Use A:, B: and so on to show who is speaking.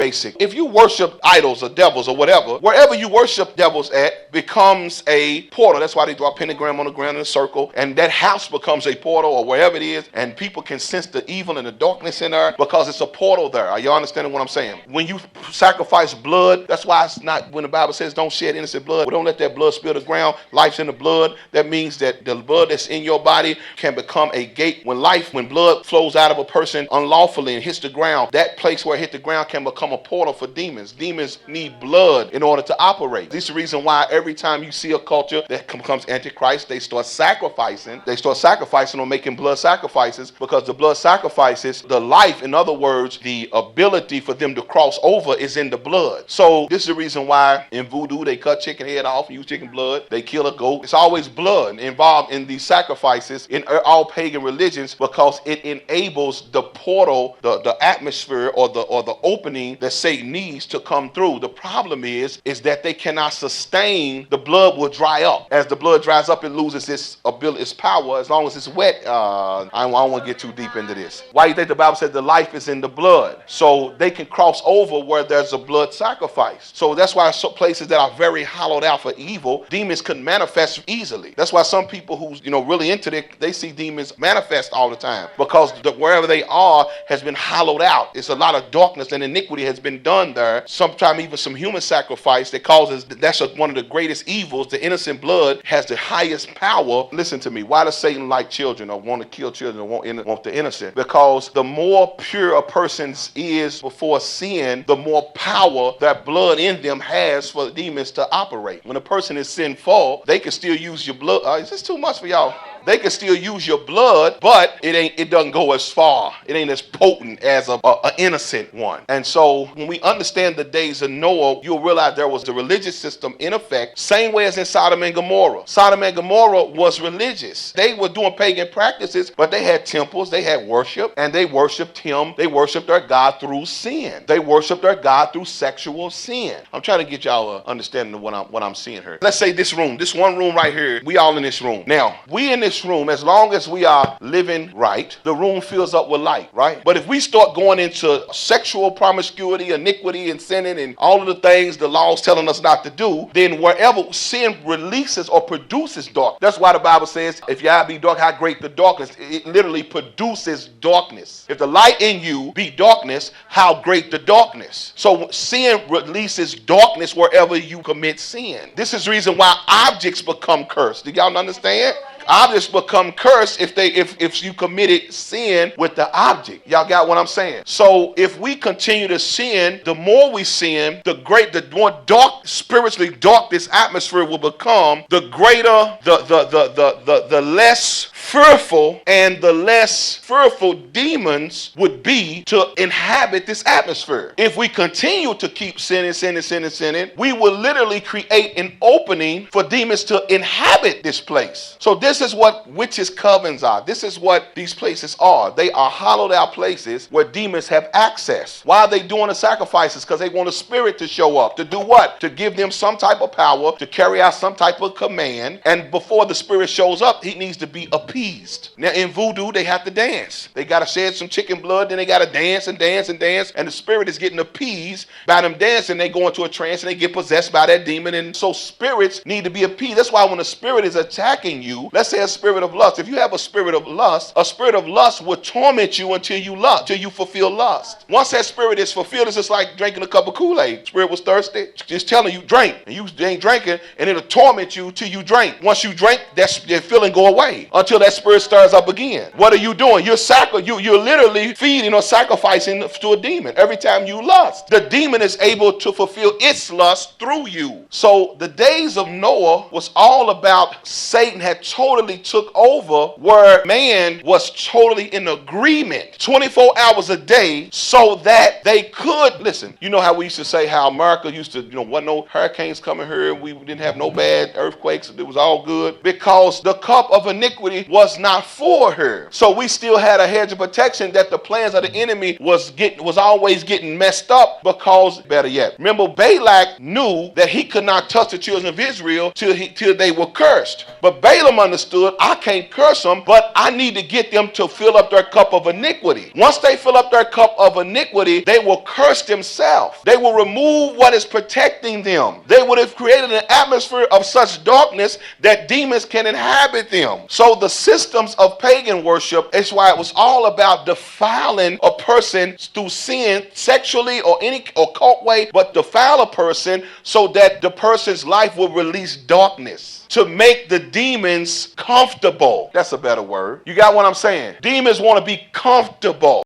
A: basic. If you worship idols or devils or whatever, wherever you worship devils at becomes a portal. That's why they draw a pentagram on the ground in a circle, and that house becomes a portal, or wherever it is, and people can sense the evil and the darkness in there because it's a portal there. Are you understanding what I'm saying? When you sacrifice blood, that's why it's not, when the Bible says don't shed innocent blood, don't let that blood spill the ground. Life's in the blood. That means that the blood that's in your body can become a gate. When blood flows out of a person unlawfully and hits the ground, that place where it hit the ground can become a portal for demons. Demons need blood in order to operate. This is the reason why every time you see a culture that becomes antichrist, they start sacrificing or making blood sacrifices, because the blood sacrifices the life. In other words, the ability for them to cross over is in the blood. So this is the reason why in voodoo they cut chicken head off and use chicken blood. They kill a goat. It's always blood involved in these sacrifices in all pagan religions, because it enables the portal, the atmosphere, or the opening that Satan needs to come through. The problem is that they cannot sustain. The blood will dry up. As the blood dries up, it loses its ability, its power. As long as it's wet, I don't want to get too deep into this. Why do you think the Bible said the life is in the blood? So they can cross over where there's a blood sacrifice. So that's why some places that are very hollowed out for evil, demons can manifest easily. That's why some people who's really into it, they see demons manifest all the time, because wherever they are has been hollowed out. It's a lot of darkness and iniquity has been done there. Sometimes even some human sacrifice that causes, that's one of the greatest evils. The innocent blood has the highest power. Listen to me. Why does Satan like children, or want to kill children, or want the innocent? Because the more pure a person is before sin, the more power that blood in them has for the demons to operate. When a person is sinful, they can still use your blood. Is this too much for y'all? They can still use your blood, but it doesn't go as far. It ain't as potent as an innocent one. And so when we understand the days of Noah, you'll realize there was the religious system in effect, same way as in Sodom and Gomorrah. Sodom and Gomorrah was religious. They were doing pagan practices, but they had temples, they had worship, and they worshiped him. They worshiped their God through sin. They worshiped their God through sexual sin. I'm trying to get y'all an understanding of what I'm seeing here. Let's say this one room right here, we all in this room. Now, we in this room, as long as we are living right, the room fills up with light, right? But if we start going into sexual promiscuity, iniquity, and sinning, and all of the things the law's telling us not to do, then wherever sin releases or produces dark, that's why the Bible says, if your eye be dark, how great the darkness. It literally produces darkness. If the light in you be darkness, how great the darkness. So sin releases darkness wherever you commit sin. This is the reason why objects become cursed. Do y'all understand? Objects become cursed if you committed sin with the object. Y'all got what I'm saying? So if we continue to sin, the more we sin, the more dark, spiritually dark this atmosphere will become, the greater the less fearful, and the less fearful demons would be to inhabit this atmosphere. If we continue to keep sinning, we will literally create an opening for demons to inhabit this place. So this is what witches' covens are. This is what these places are. They are hollowed out places where demons have access. Why are they doing the sacrifices? Because they want a spirit to show up. To do what? To give them some type of power, to carry out some type of command. And before the spirit shows up, he needs to be appeased. Now in voodoo, they have to dance. They got to shed some chicken blood, then they got to dance and dance and dance. And the spirit is getting appeased by them dancing. They go into a trance and they get possessed by that demon. And so spirits need to be appeased. That's why when a spirit is attacking you, let's say a spirit of lust. If you have a spirit of lust will torment you until you fulfill lust. Once that spirit is fulfilled, it's just like drinking a cup of Kool-Aid. Spirit was thirsty, just telling you drink, and you ain't drinking, and it'll torment you till you drink. Once you drink, that feeling go away until that spirit stirs up again. What are you doing? You're literally feeding or sacrificing to a demon. Every time you lust, the demon is able to fulfill its lust through you. So the days of Noah was all about Satan had totally took over, where man was totally in agreement 24 hours a day, so that they could listen. You know how we used to say how America used to, wasn't no hurricanes coming here, we didn't have no bad earthquakes, it was all good, because the cup of iniquity was not for her. So we still had a hedge of protection that the plans of the enemy was always getting messed up, because, better yet, remember, Balak knew that he could not touch the children of Israel till they were cursed. But Balaam understood, I can't curse them, but I need to get them to fill up their cup of iniquity. Once they fill up their cup of iniquity, they will curse themselves. They will remove what is protecting them. They would have created an atmosphere of such darkness that demons can inhabit them. So the systems of pagan worship, is why it was all about defiling a person through sin, sexually or any occult way, but defile a person so that the person's life will release darkness, to make the demons comfortable. That's a better word. You got what I'm saying? Demons want to be comfortable.